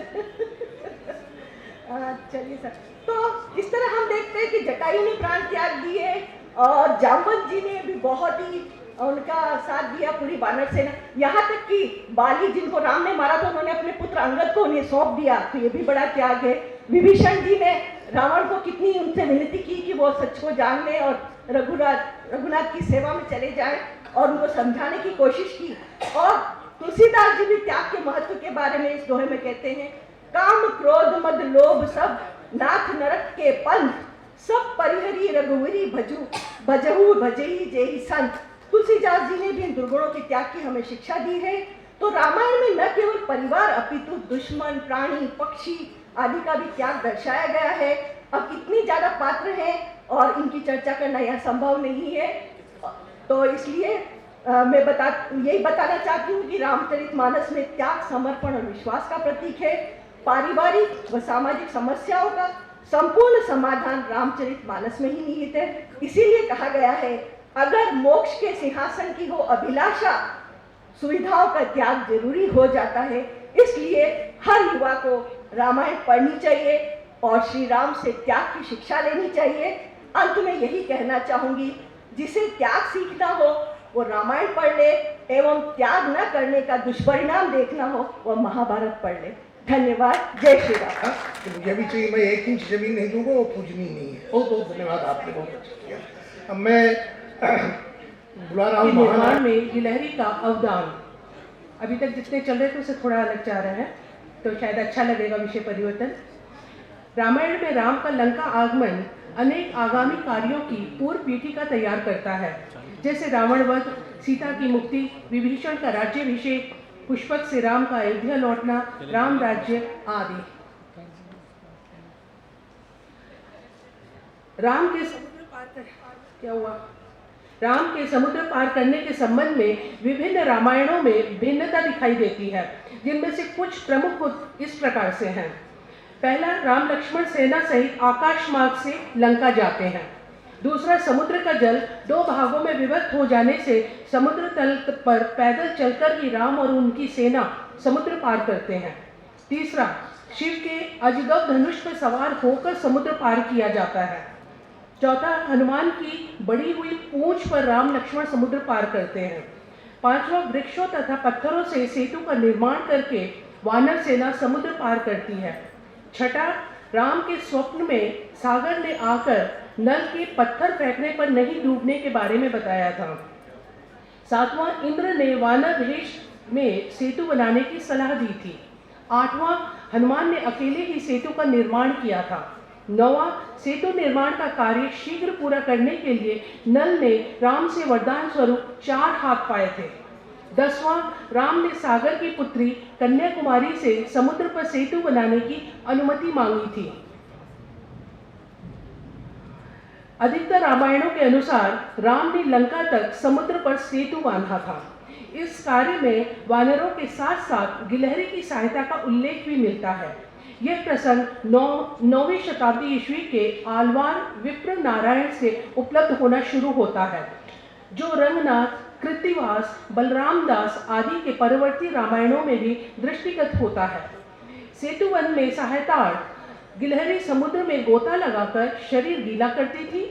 C: चलिए सर। तो इस तरह हम देखते हैं कि जटायु ने प्राण त्याग दिए, और जामवंत जी ने भी बहुत ही उनका साथ दिया पूरी वानर सेना। यहाँ तक कि बाली जिनको राम ने मारा था, उन्होंने अपने पुत्र अंगद को उन्हें सौंप दिया, तो ये भी बड़ा त्याग है। विभीषण जी ने रावण को कितनी उनसे विनती की कि वो सच को जान ले और रघुनाथ की सेवा में चले जाए, और उनको समझाने की कोशिश की। और तुलसीदास जी भी त्याग के महत्व के बारे में इस दोहे में कहते हैं, काम क्रोध मद लोभ सब नाथ नरक के पंथ, सब परिहरी रघुवीरी भजहु भजई जेहि संत। तुलसीदास जी ने भी इन दुर्गुणों के त्याग की हमें शिक्षा दी है। तो रामायण में न केवल परिवार अपितु दुश्मन प्राणी पक्षी आदि का भी त्याग दर्शाया गया है। अब इतनी ज्यादा पात्र हैं और इनकी चर्चा करना यह संभव नहीं है, तो इसलिए मैं यही बताना चाहती हूँ कि रामचरितमानस में त्याग समर्पण और विश्वास का प्रतीक है। पारिवारिक व सामाजिक समस्याओं का संपूर्ण समाधान रामचरितमानस में ही निहित है। इसीलिए कहा गया है, अगर मोक्ष के सिंहासन की हो अभिलाषा, सुविधाओं का त्याग जरूरी हो जाता है। इसलिए हर युवा को रामायण पढ़नी चाहिए और श्री राम से त्याग की शिक्षा लेनी चाहिए। अंत में यही कहना चाहूँगी, जिसे त्याग सीखना हो वो रामायण पढ़ ले, एवं त्याग न करने का दुष्परिणाम देखना हो वो महाभारत पढ़ ले। धन्यवाद। जय श्री राम।
D: मुझे भी चाहिए, मैं 1 इंच जमीन नहीं दूंगा, वो पूजनी नहीं है। बहुत बहुत धन्यवाद, आपने बहुत अच्छा किया। अब मैं बुला रहा हूँ
E: निर्माण में गिलहरी का अवदान। अभी तक जितने चल रहे थे उससे थोड़ा अलग जा रहा है, तो शायद अच्छा लगेगा विषय परिवर्तन। रामायण में राम का लंका आगमन अनेक आगामी कार्यों की पूर्व पीठिका तैयार करता है, जैसे रावण वध, सीता की मुक्ति, विभीषण का राज्याभिषेक, पुष्पक से राम का अयोध्या लौटना, राम राज्य आदि। राम के समुद्र पार कर क्या हुआ? राम के समुद्र पार करने के संबंध में विभिन्न रामायणों में भिन्नता दिखाई देती है, जिनमें से कुछ प्रमुख इस प्रकार से हैं। पहला, राम लक्ष्मण सेना सहित आकाश मार्ग से लंका जाते हैं। दूसरा, समुद्र का जल 2 भागों में विभक्त हो जाने से समुद्र तल पर पैदल चलकर ही राम और उनकी सेना समुद्र पार करते हैं। तीसरा, शिव के अजगव धनुष पर सवार होकर समुद्र पार किया जाता है। चौथा, हनुमान की बढ़ी हुई पूंछ पर राम लक्ष्मण समुद्र पार करते हैं। पांचवा, वृक्षों तथा पत्थरों से सेतु का निर्माण करके वानर सेना समुद्र पार करती है। छठा, राम के स्वप्न में सागर ने आकर नल के पत्थर फेंकने पर नहीं डूबने के बारे में बताया था। सातवां, इंद्र ने वानर वेश में सेतु बनाने की सलाह दी थी। आठवां, हनुमान ने अकेले ही सेतु का निर्माण किया था। नौवां, सेतु निर्माण का कार्य शीघ्र पूरा करने के लिए नल ने राम से वरदान स्वरूप 4 हाथ पाए थे। 10वां, राम ने सागर की पुत्री कन्याकुमारी से समुद्र पर सेतु बनाने की अनुमति मांगी थी। अधिकतर रामायणों के अनुसार राम ने लंका तक समुद्र पर सेतु बांधा था। इस कार्य में वानरों के साथ साथ गिलहरी की सहायता का उल्लेख भी मिलता है। यह प्रसंग 9वीं शताब्दी ईस्वी के आलवार विप्र नारायण से उपलब्ध होना शुरू होता है, जो रंगनाथ, कृत्तिवास, बलराम दास आदि के परवर्ती रामायणों में भी दृष्टिगत होता है। सेतुवन में सहायतार्थ गिलहरी समुद्र में गोता लगाकर शरीर गीला करती थी,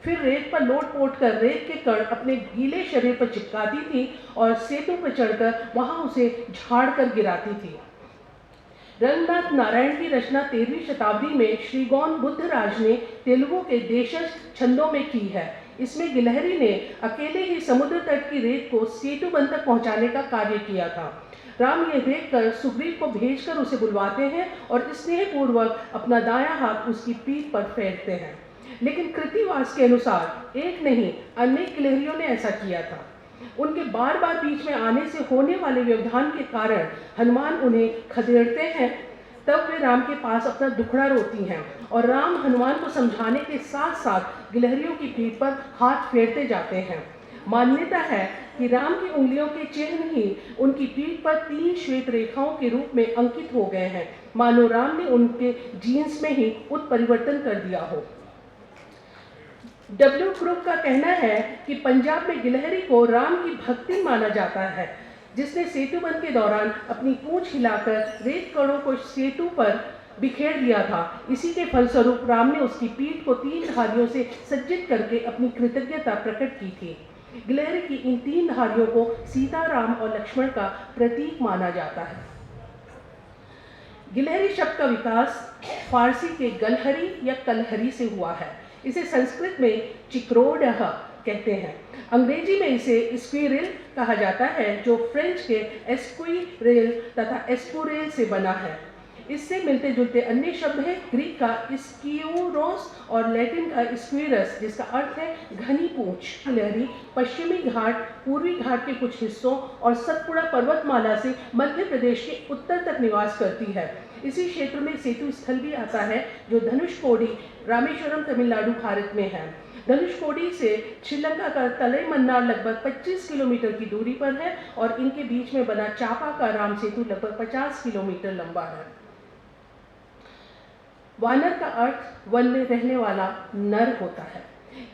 E: फिर रेत पर लोट पोट कर रेत के कण अपने गीले शरीर पर चिपकाती थी और सेतु पर चढ़कर वहां उसे झाड़ कर गिराती थी। रंगनाथ नारायण की रचना 13वीं शताब्दी में श्रीगौन बुद्धराज ने तेलुगु के देशज छंदों में की है। इसमें गिलहरी ने अकेले ही समुद्र तट की रेत को सेतुबन तक पहुंचाने का कार्य किया था। राम यह देखकर सुग्रीव को भेजकर उसे बुलवाते हैं और स्नेहपूर्वक अपना दायां हाथ उसकी पीठ पर फेरते हैं। लेकिन कृत्तिवास के अनुसार एक नहीं अनेक गिलहरियों ने ऐसा किया था। उनके बार बार बीच में आने से होने वाले व्यवधान के कारण हनुमान उन्हें खदेड़ते हैं। तब वे राम के पास अपना दुखड़ा रोती हैं और राम हनुमान को समझाने के साथ साथ गिलहरियों की पीठ पर हाथ फेरते जाते हैं। मान्यता है कि राम की उंगलियों के चिन्ह ही उनकी पीठ पर 3 श्वेत रेखाओं के रूप में अंकित हो गए हैं, मानो राम ने उनके जीन्स में ही उत्परिवर्तन कर दिया हो। डब्ल्यू क्रुक का कहना है कि पंजाब में गिलहरी को राम की भक्ति माना जाता है, जिसने सेतुबंध के दौरान अपनी पूंछ हिलाकर रेत कणों को सेतु पर बिखेर दिया था। इसी के फलस्वरूप राम ने उसकी पीठ को 3 धारियों से सज्जित करके अपनी कृतज्ञता प्रकट की थी। गिलहरी की इन 3 धारियों को सीता, राम और लक्ष्मण का प्रतीक माना जाता है। गिलहरी शब्द का विकास फारसी के गलहरी या कलहरी से हुआ है। इसे संस्कृत में चिक्रोडह कहते हैं। अंग्रेजी में इसे स्क्विरिल कहा जाता है, जो फ्रेंच के एस्क्विरेल तथा एस्पुरेल से बना है। इससे मिलते जुलते अन्य शब्द हैं ग्रीक का स्क्यूरोस और लैटिन का स्क्विरस, जिसका अर्थ है घनी पूंछ। गिलहरी पश्चिमी घाट, पूर्वी घाट के कुछ हिस्सों और सतपुड़ा पर्वतमाला से मध्य प्रदेश के उत्तर तक निवास करती है। इसी क्षेत्र में सेतु स्थल भी आता है, जो धनुषकोडी, रामेश्वरम, तमिलनाडु, भारत में है। धनुषकोडी से श्रीलंका का तलैमन्नार लगभग 25 किलोमीटर की दूरी पर है और इनके बीच में बना चापा का राम सेतु लगभग 50 किलोमीटर लंबा है। वानर का अर्थ वन में रहने वाला नर होता है।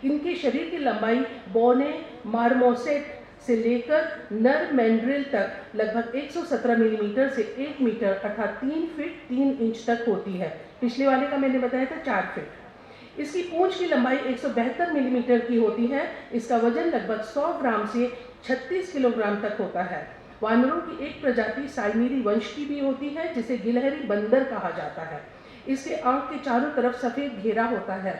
E: इनके शरीर की लंबाई बौने, मार्मोसेट, से लेकर नर मैंड्रिल तक लगभग 117 मिलीमीटर से 1 मीटर अर्थात 3 फीट 3 इंच तक होती है। पिछले वाले का मैंने बताया था 4 फीट। इसकी पूंछ की लंबाई 172 मिलीमीटर की होती है। इसका वजन लगभग 100 ग्राम से 36 किलोग्राम तक होता है। वानरों की एक प्रजाति साइमीरी वंश की भी होती है जिसे गिलहरी बंदर कहा जाता है। इसके आंख के चारों तरफ सफेद घेरा होता है,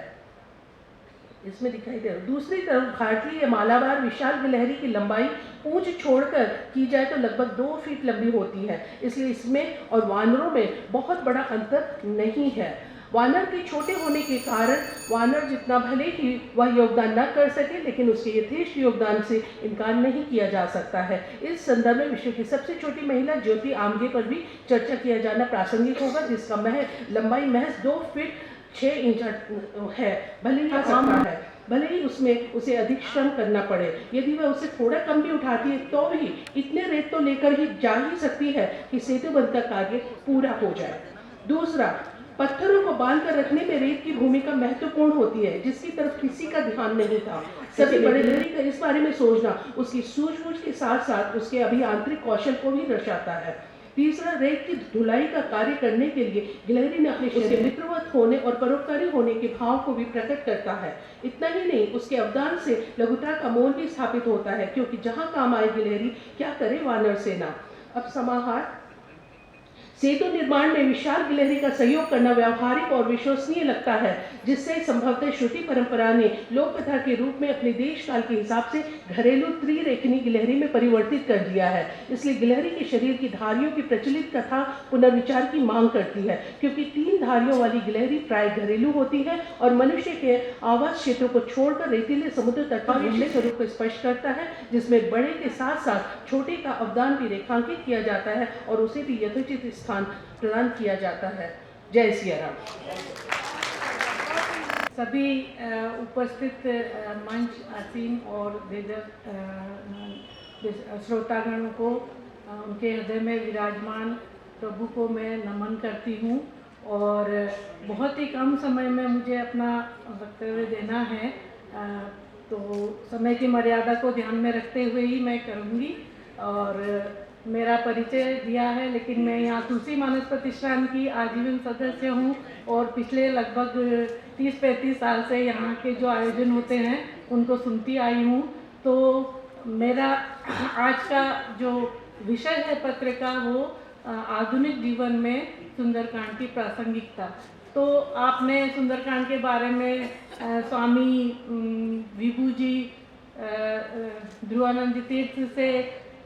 E: इसमें दिखाई दे रहा है। दूसरी तरफ भारतीय या मालाबार विशाल गिलहरी की लंबाई पूंछ छोड़कर की जाए तो लगभग 2 फीट लंबी होती है, इसलिए इसमें और वानरों में बहुत बड़ा अंतर नहीं है। वानर के छोटे होने के कारण वानर जितना भले ही वह योगदान न कर सके, लेकिन उसके यथेष्ट योगदान से इनकार नहीं किया जा सकता है। इस संदर्भ में विश्व की सबसे छोटी महिला ज्योति आमगे पर भी चर्चा किया जाना प्रासंगिक होगा, जिसका लंबाई महज 2 फीट 6 इंच है। भले ही सकता है, भले ही उसमें उसे अधिक श्रम करना पड़े। यदि वह उसे थोड़ा कम भी उठाती है तो भी इतने रेत तो लेकर ही जा ही सकती है कि सेतु बंध का कार्य पूरा हो जाए। दूसरा, पत्थरों को बांध कर रखने में रेत की भूमिका महत्वपूर्ण होती है, जिसकी तरफ किसी का ध्यान नहीं था। सभी बड़े गिलहरी का इस बारे में सोचना उसकी सूझबूझ के साथ साथ उसके अभियांत्रिक कौशल को भी दर्शाता है। तीसरा, रेत की धुलाई का कार्य करने के लिए गिलहरी ने अपने शरीर मित्रवत होने और परोपकारी होने के भाव को भी प्रकट करता है। इतना ही नहीं, उसके अवदान से लघुता का मोल भी स्थापित होता है, क्योंकि जहाँ काम आए गिलहरी क्या करे वानर सेना। अब समाहार, सेतु निर्माण में विशाल गिलहरी का सहयोग करना व्यावहारिक और विश्वसनीय लगता है, जिससे संभवतः श्रुति परंपरा ने लोक कथा के रूप में अपने देश काल के हिसाब से घरेलू त्रिरेखनी गिलहरी में परिवर्तित कर दिया है। इसलिए गिलहरी के शरीर की धारियों की प्रचलित कथा पुनर्विचार की मांग करती है, क्योंकि 3 धारियों वाली गिलहरी प्राय घरेलू होती है और मनुष्य के आवास क्षेत्रों को छोड़कर रेतीले समुद्र तट पर घूमने स्वरूप को स्पष्ट करता है, जिसमें बड़े के साथ साथ छोटे का अवदान भी रेखांकित किया जाता है और उसे भी यथोचित स्थान प्रदान किया जाता है। जय सिया राम।
F: सभी उपस्थित मंच आसीन और श्रोतागणों को उनके हृदय में विराजमान प्रभु को मैं नमन करती हूँ और बहुत ही कम समय में मुझे अपना वक्तव्य देना है, तो समय की मर्यादा को ध्यान में रखते हुए ही मैं करूँगी। और मेरा परिचय दिया है, लेकिन मैं यहाँ तुलसी मानस प्रतिष्ठान की आजीवन सदस्य हूँ और पिछले लगभग 30-35 साल से यहाँ के जो आयोजन होते हैं उनको सुनती आई हूँ। तो मेरा आज का जो विषय है पत्र का वो आधुनिक जीवन में सुंदरकांड की प्रासंगिकता। तो आपने सुंदरकांड के बारे में स्वामी विभू जी, ध्रुवानंद तीर्थ से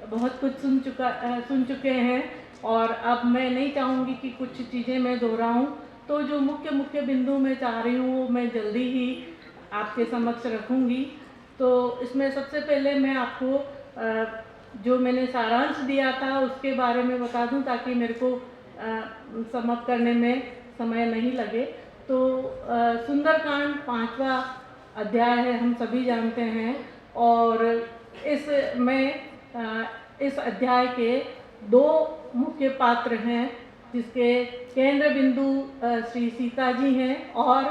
F: बहुत कुछ सुन चुके हैं और अब मैं नहीं चाहूँगी कि कुछ चीज़ें मैं दोहराऊँ। तो जो मुख्य बिंदु मैं चाह रही हूँ वो मैं जल्दी ही आपके समक्ष रखूँगी। तो इसमें सबसे पहले मैं आपको जो मैंने सारांश दिया था उसके बारे में बता दूं, ताकि मेरे को समाप्त करने में समय नहीं लगे। तो सुंदरकांड 5वां अध्याय है, हम सभी जानते हैं, और इस अध्याय के 2 मुख्य पात्र हैं, जिसके केंद्र बिंदु श्री सीता जी हैं और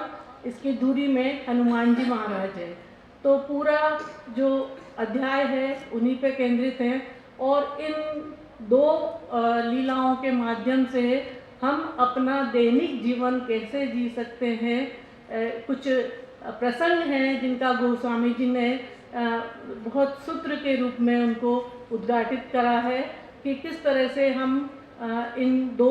F: इसकी धुरी में हनुमान जी महाराज हैं। तो पूरा जो अध्याय है उन्हीं पे केंद्रित है और इन 2 लीलाओं के माध्यम से हम अपना दैनिक जीवन कैसे जी सकते हैं। कुछ प्रसंग हैं जिनका गोस्वामी जी ने बहुत सूत्र के रूप में उनको उद्घाटित करा है कि किस तरह से हम इन 2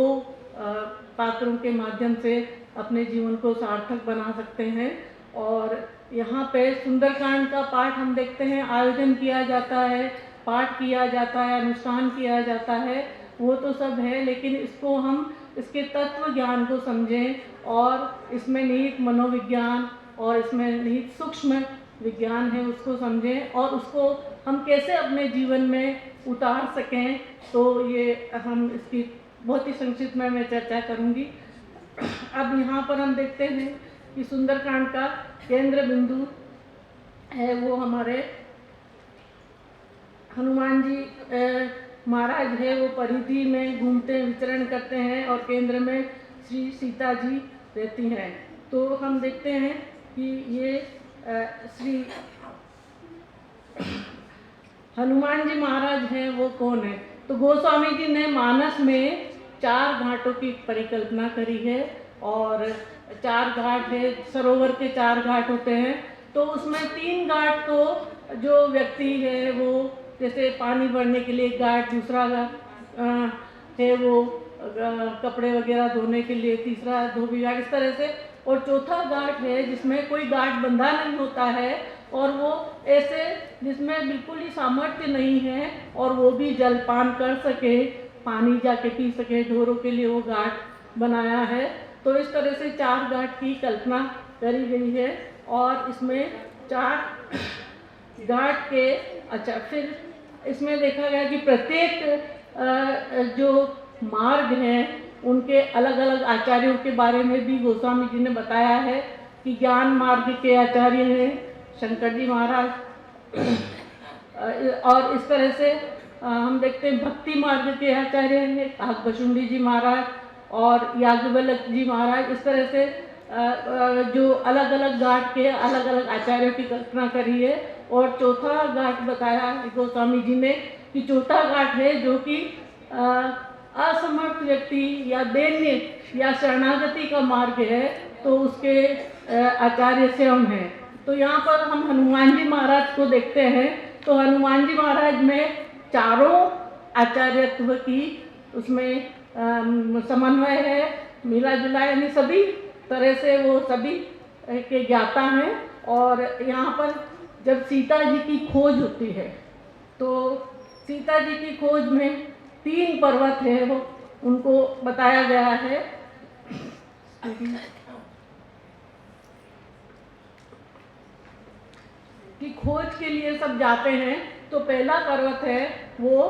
F: पात्रों के माध्यम से अपने जीवन को सार्थक बना सकते हैं। और यहाँ पे सुंदरकांड का पाठ हम देखते हैं, आयोजन किया जाता है, पाठ किया जाता है, अनुष्ठान किया जाता है, वो तो सब है, लेकिन इसको हम इसके तत्व ज्ञान को समझें और इसमें निहित मनोविज्ञान और इसमें निहित सूक्ष्म विज्ञान है उसको समझें और उसको हम कैसे अपने जीवन में उतार सकें। तो ये हम इसकी बहुत ही संक्षिप्त में मैं चर्चा करूँगी। अब यहाँ पर हम देखते हैं कि सुंदरकांड का केंद्र बिंदु है वो हमारे हनुमान जी महाराज है, वो परिधि में घूमते विचरण करते हैं और केंद्र में श्री सीता जी रहती हैं। तो हम देखते हैं कि ये हनुमान जी महाराज हैं वो कौन है। तो गोस्वामी जी ने मानस में 4 घाटों की परिकल्पना करी है और 4 घाट है, सरोवर के 4 घाट होते हैं। तो उसमें 3 घाट तो जो व्यक्ति है वो जैसे पानी भरने के लिए एक घाट, दूसरा है वो कपड़े वगैरह धोने के लिए, तीसरा धोबी घाट, इस तरह से। और चौथा घाट है जिसमें कोई घाट बंधा नहीं होता है और वो ऐसे जिसमें बिल्कुल ही सामर्थ्य नहीं है और वो भी जलपान कर सके, पानी जाके पी सके, ढोरों के लिए वो घाट बनाया है। तो इस तरह से 4 घाट की कल्पना करी गई है और इसमें 4 घाट के फिर इसमें देखा गया कि प्रत्येक जो मार्ग हैं उनके अलग अलग आचार्यों के बारे में भी गोस्वामी जी ने बताया है कि ज्ञान मार्ग के आचार्य हैं शंकर जी महाराज, और इस तरह से हम देखते हैं भक्ति मार्ग के आचार्य हैं काकभुशुंडी जी महाराज और याज्ञवल्क्य जी महाराज। इस तरह से जो अलग अलग घाट के अलग अलग आचार्यों की कल्पना करी है। और चौथा घाट बताया है गोस्वामी जी ने कि चौथा घाट है जो कि असमर्थ व्यक्ति या दैन्य या शरणागति का मार्ग है, तो उसके आचार्य स्वयं हैं। तो यहाँ पर हम हनुमान जी महाराज को देखते हैं। तो हनुमान जी महाराज में चारों आचार्यत्व की उसमें समन्वय है, मिला जुला, यानी सभी तरह से वो सभी के ज्ञाता हैं। और यहाँ पर जब सीता जी की खोज होती है तो सीता जी की खोज में 3 पर्वत है वो उनको बताया गया है। कि खोज के लिए सब जाते हैं। तो पहला पर्वत है वो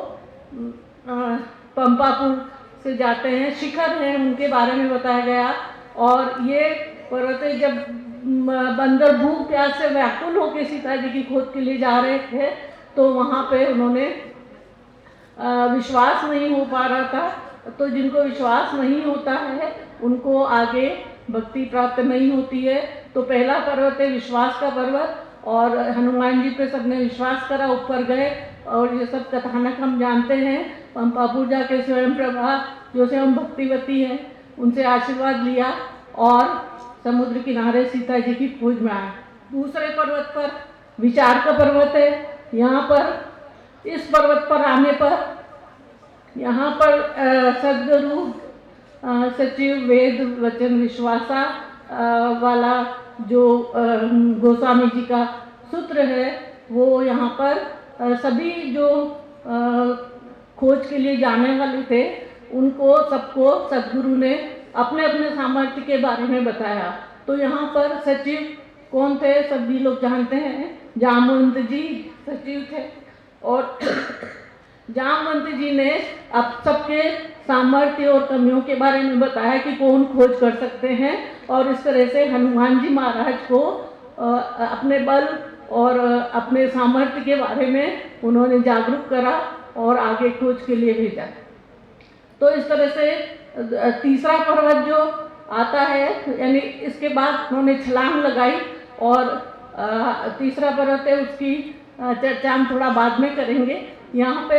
F: पंपापुर से जाते हैं, शिखर हैं उनके बारे में बताया गया। और ये पर्वत जब बंदर भूख प्यास से व्याकुल होकर सीता जी की खोज के लिए जा रहे थे तो वहाँ पे उन्होंने विश्वास नहीं हो पा रहा था। तो जिनको विश्वास नहीं होता है उनको आगे भक्ति प्राप्त नहीं होती है। तो पहला पर्वत है विश्वास का पर्वत और हनुमान जी पे सबने विश्वास करा, ऊपर गए और ये सब कथानक हम जानते हैं। पंपापुर जाके स्वयं प्रभा जो स्वयं भक्तिवती है उनसे आशीर्वाद लिया और समुद्र किनारे सीता जी की खोज में आए। दूसरे पर्वत पर विचार का पर्वत है। यहाँ पर इस पर्वत पर आने पर यहाँ पर सद्गुरु सचिव वेद वचन विश्वासा वाला जो गोस्वामी जी का सूत्र है वो यहाँ पर सभी जो खोज के लिए जाने वाले थे उनको सबको सद्गुरु ने अपने अपने सामर्थ्य के बारे में बताया। तो यहाँ पर सचिव कौन थे सभी लोग जानते हैं, जामवंत जी सचिव थे। और जामवंत जी ने अब सबके सामर्थ्य और कमियों के बारे में बताया कि कौन खोज कर सकते हैं। और इस तरह से हनुमान जी महाराज को अपने बल और अपने सामर्थ्य के बारे में उन्होंने जागरूक करा और आगे खोज के लिए भेजा। तो इस तरह से तीसरा पर्वत जो आता है यानी इसके बाद उन्होंने छलांग लगाई और तीसरा पर्वत है उसकी चर्चा हम थोड़ा बाद में करेंगे। यहाँ पे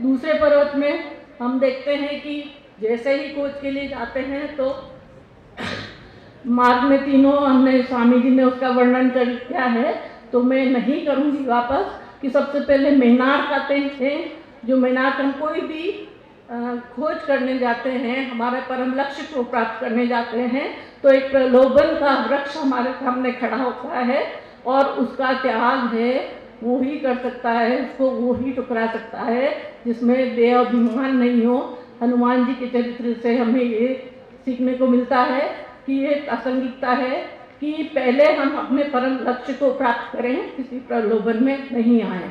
F: दूसरे पर्वत में हम देखते हैं कि जैसे ही खोज के लिए जाते हैं तो मार्ग में तीनों हमने स्वामी जी ने उसका वर्णन कर दिया है तो मैं नहीं करूँगी वापस। कि सबसे पहले मेनार्क आते हैं। जो मेनार्क हम कोई भी खोज करने जाते हैं, हमारे परम लक्ष्य को प्राप्त करने जाते हैं तो एक प्रलोभन का वृक्ष हमारे सामने खड़ा होता है और उसका त्याग है वो ही कर सकता है, उसको वो ही टुकरा सकता है जिसमें देह अभिमान नहीं हो। हनुमान जी के चरित्र से हमें ये सीखने को मिलता है कि ये प्रासंगिकता है कि पहले हम अपने परम लक्ष्य को प्राप्त करें, किसी प्रलोभन में नहीं आए।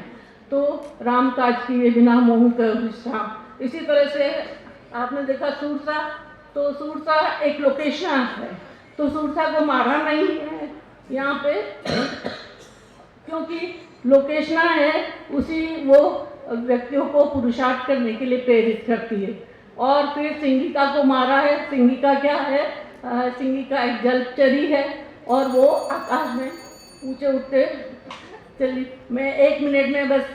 F: तो राम काज किए बिना मोह कर विश्राम। इसी तरह से आपने देखा सूरसा, तो सूरसा एक लोकेशना है तो सूरसा को मारा नहीं है यहाँ पे क्योंकि लोकेशना है उसी वो व्यक्तियों को पुरुषार्थ करने के लिए प्रेरित करती है। और फिर सिंगिका को मारा है। सिंगिका क्या है? सिंगिका एक जलचरी है और वो आकाश में ऊंचे उठते चलिए मैं 1 मिनट में बस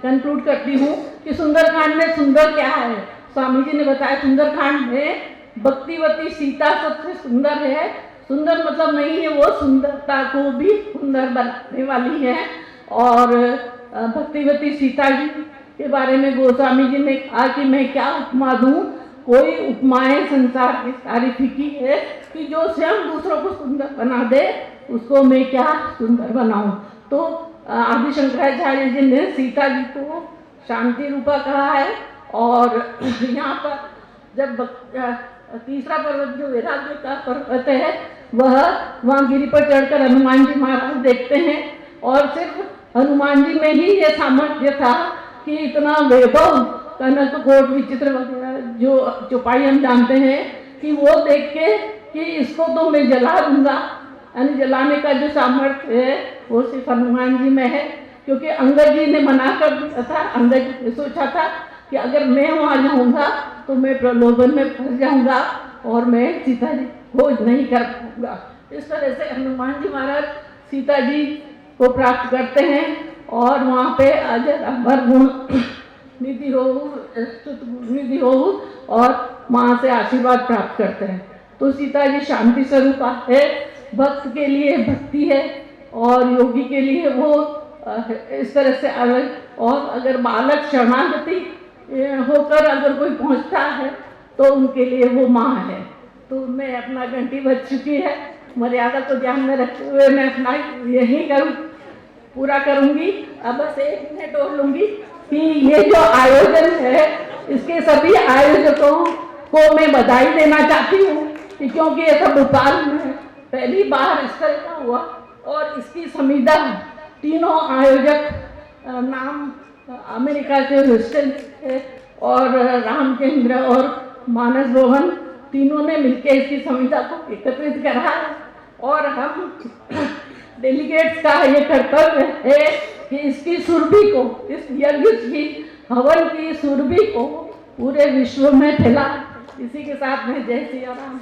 F: कंक्लूड करती हूँ कि सुंदरकांड में सुंदर क्या है। स्वामी जी ने बताया सुंदरकांड में भक्तिवती सीता सबसे सुंदर है। सुंदर मतलब नहीं है, वो सुंदरता को भी सुंदर बनाने वाली है। और भक्तिवती सीता जी के बारे में गोस्वामी जी ने कहा कि मैं क्या उपमा दूँ, कोई उपमाएं संसार की सारी फीकी है कि जो स्वयं दूसरों को सुंदर बना दे उसको मैं क्या सुंदर बनाऊं। तो आदि शंकराचार्य जी ने सीता जी को शांति रूपा कहा है। और यहाँ पर जब तीसरा पर्वत जो वैराग्य का पर्वत है वहाँ गिरी पर चढ़कर हनुमान जी महाराज देखते हैं और सिर्फ हनुमान जी में ही ये सामर्थ्य था कि इतना वैभव कनक कोट विचित्र वगैरह जो चौपाई हम जानते हैं कि वो देख के कि इसको तो मैं जला दूंगा, यानी जलाने का जो सामर्थ्य है वो सिर्फ हनुमान जी में है। क्योंकि अंगद जी ने मना कर दिया था, अंगद जी ने सोचा था कि अगर मैं वहाँ जाऊँगा तो मैं प्रलोभन में फंस जाऊँगा और मैं सीता जी खोज नहीं कर पाऊँगा। इस तरह से हनुमान जी महाराज सीता जी को प्राप्त करते हैं और वहाँ पे अजर अमर गुण निधि हो, निधि हो और माँ से आशीर्वाद प्राप्त करते हैं। तो सीता जी शांति स्वरूपा है, भक्त के लिए भक्ति है और योगी के लिए वो इस तरह से अलग। और अगर बालक शरणागति होकर अगर कोई पहुंचता है तो उनके लिए वो माँ है। तो मैं अपना घंटी बज चुकी है, मर्यादा को ध्यान में रखते हुए मैं अपना यही पूरा करूंगी। अब बस 1 मिनट और लूंगी कि ये जो आयोजन है इसके सभी आयोजकों को मैं बधाई देना चाहती हूँ कि क्योंकि ये सब भोपाल में पहली बार इस तरह का हुआ और इसकी संविदा तीनों आयोजक नाम अमेरिका के ह्यूस्टन से और रामचंद्र और मानस रोहन तीनों ने मिलकर इसकी संविदा को एकत्रित करा है। और हम डेलीगेट्स का ये कर्तव्य है कि इसकी सुरभि को, इस यज्ञ की हवन की सुरभि को पूरे विश्व में फैला। इसी के साथ में जय सिया राम।